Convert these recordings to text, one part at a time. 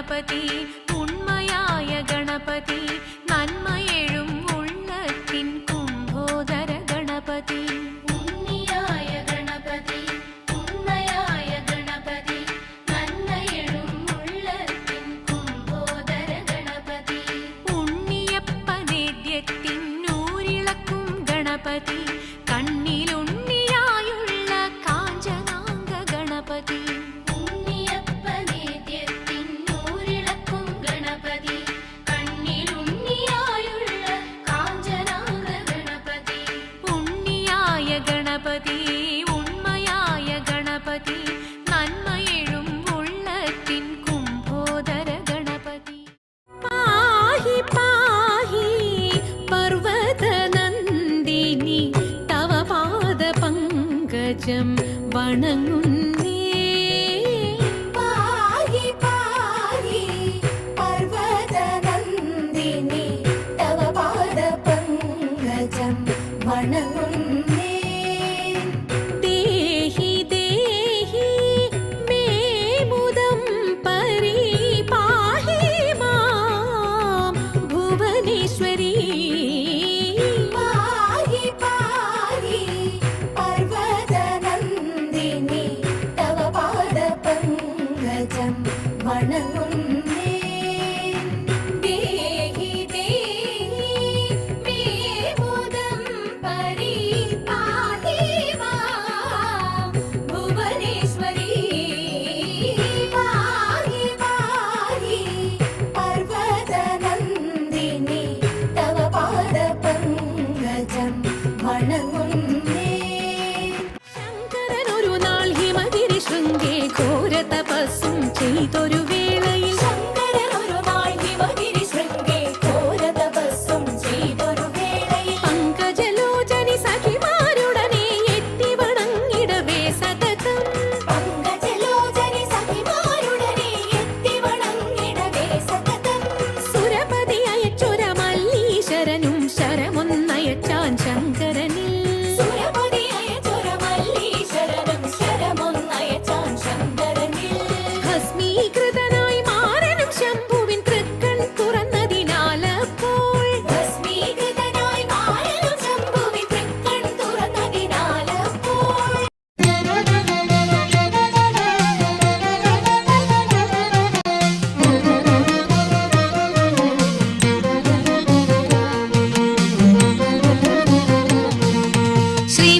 ഗണപതി ഉണ്മയായ ഗണപതി നന്മയെഴും ഉള്ളത്തിൻ കുംഭോദര ഗണപതി ഉണ്ണിയായ ഗണപതി ഉണ്മയായ ഗണപതി നന്മയെഴും ഉള്ളത്തിൻ കുംഭോദര ഗണപതി ഉണ്ണിയപ്പനേദ്യത്തിൻ നൂരിളക്കും ഗണപതി കണ്ണിലുണ്ണിയായുള്ള കാഞ്ചനാംഗ ഗണപതി ഗണപതി ഉണ്മയായ ഗണപതി നന്മയെഴും ഉള്ളത്തിൻ കുംഭോദര ഗണപതി പാഹി പാഹി പർവതനന്ദിനി തവ പാദ പങ്കജം വണങ്ങുന്നേ പാഹി പാഹി പർവതനന്ദിനി തവ പാദ പങ്കജം വണങ്ങുന്നേ ശങ്കരനൊരു നാൾ ഹിമഗിരി ശൃംഗേ ഘോര തപസ്സും ചെയ്തൊരു വേളയിൽ ശങ്കരനൊരു നാൾ ഹിമഗിരി ശൃംഗേ ഘോര തപസ്സും ചെയ്തൊരു വേളയിൽ പങ്കജലോചനി സഖിമാരുടനെ എത്തി വണങ്ങിടവേ സതതം പങ്കജലോചനി സഖിമാരുടനെ എത്തി വണങ്ങിടവേ സതതം സുരപതി അയച്ചൊര മല്ലീശ്വരനും ശരമൊന്നയച്ചാൻ ശങ്കരനിൽ ഭസ്മീകൃതനായി മാറനും ശംഭുവിൻ തൃക്കൺ തുറന്നതിനാലപ്പോൾ ഭസ്മീകൃതനായി മാറനും ശംഭുവിൻ തൃക്കൺ തുറന്നതിനാലപ്പോൾ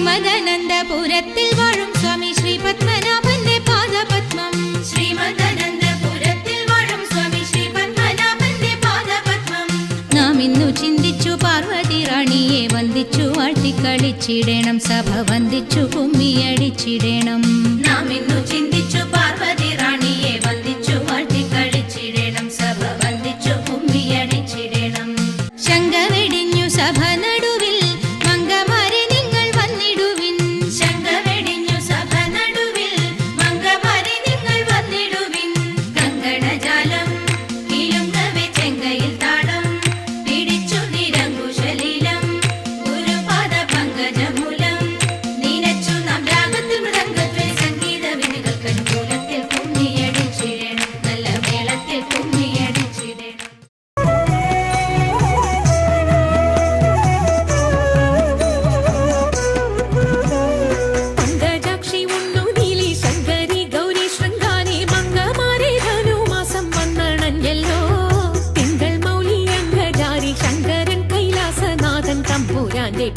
ശ്രീമദനന്തപുരത്തിൽ വാഴും സ്വാമി ശ്രീ പത്മനാഭന്റെ പാദപത്മം ശ്രീമദനന്തപുരത്തിൽ വാഴും സ്വാമി ശ്രീ പത്മനാഭന്റെ പാദപത്മം നാം ഇന്നു ചിന്തിച്ചു പാർവതി റാണിയെ വന്ദിച്ചു വാഴ്ത്തിക്കളിച്ചിടണം സഭ വന്ദിച്ചു കുമ്മിയടിച്ചിടണം നാം ഇന്നു ചിന്തിച്ചു പാർവതി റാണിയെ വന്ദിച്ചു വാഴ്ത്തിക്കളിച്ചിടണം സഭ വന്ദിച്ചു കുമ്മിയടിച്ചിടണം ശങ്ക വെടിഞ്ഞു സഭ നടുവിൽ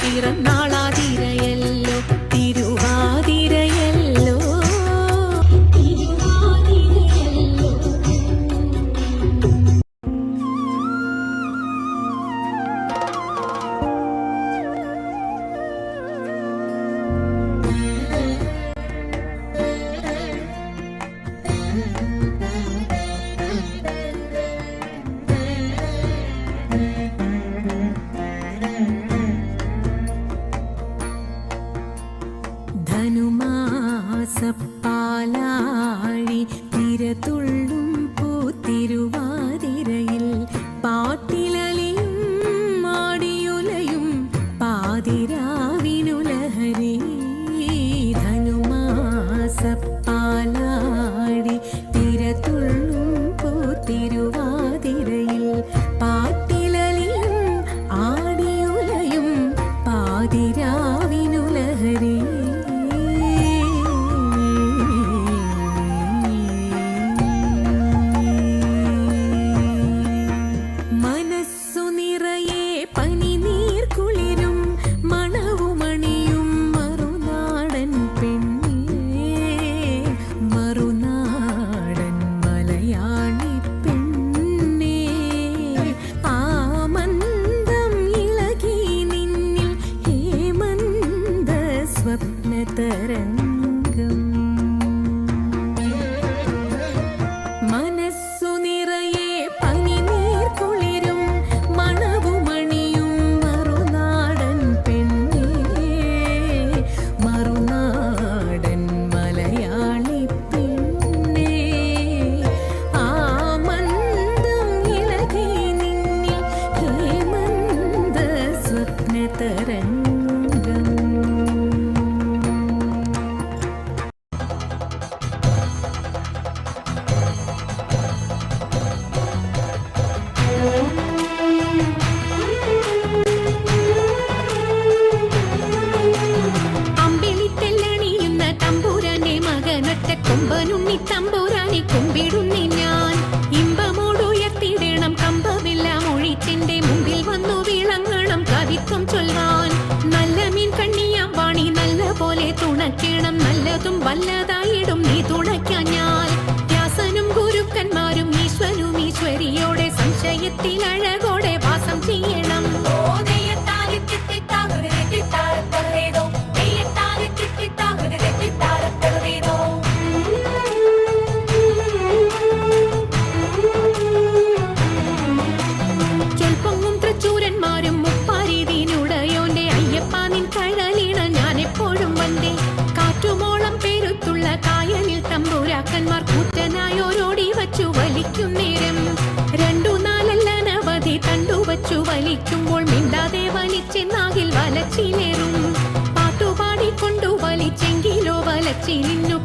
പിറന്നാളാതിരയല്ലോ തിരുവാതിരയല്ലോ തരംഗം. അമ്പിളിത്തെല്ലണിയുന്ന തമ്പുരാന്റെ മകനൊറ്റ കൊമ്പനുണ്ണി തമ്പുരാനെ കുമ്പിടുന്നി ഞാൻ. ഇമ്പമോടുയർത്തിയിടണം കമ്പമില്ല മൊഴിച്ചിന്റെ മുമ്പിൽ വന്നു വിളങ്ങണം കവിത്വം ചൊൽവാൻ. നല്ല മീൻ കണ്ണിയാം വാണി നല്ല പോലെ തുണയ്ക്കണം, നല്ലതും വല്ലതായിടും നീ തുണയ്ക്കാൻ ഞാൻ. വ്യാസനും ഗുരുക്കന്മാരും ഈശ്വരും ഈശ്വരിയോടെ സംശയത്തിൽ അഴകോടെ വാസം ചെയ്യണം. ചൊൽപ്പൊങ്ങും തൃച്ചൂരന്മാരും മുപ്പാരീതിനുടയോന്റെ അയ്യപ്പ നിൻ കഴലിണ ഞാൻ എപ്പോഴും വந்தേ. കാറ്റുമോളം പേരുത്തുള്ള കായലിൽ തമ്പുരാക്കന്മാർ കൂറ്റനായോരോടി വച്ചു വലിക്കും നേരം. 2-4 അനവധി തണ്ടുവച്ചു വലിക്കുമ്പോൾ മിണ്ടാതെ വലിച്ചെന്നാകിൽ വലച്ചിലേറും. പാട്ടുപാടിക്കൊണ്ടു വലിച്ചെങ്കിലോ വലച്ചിലിന്നു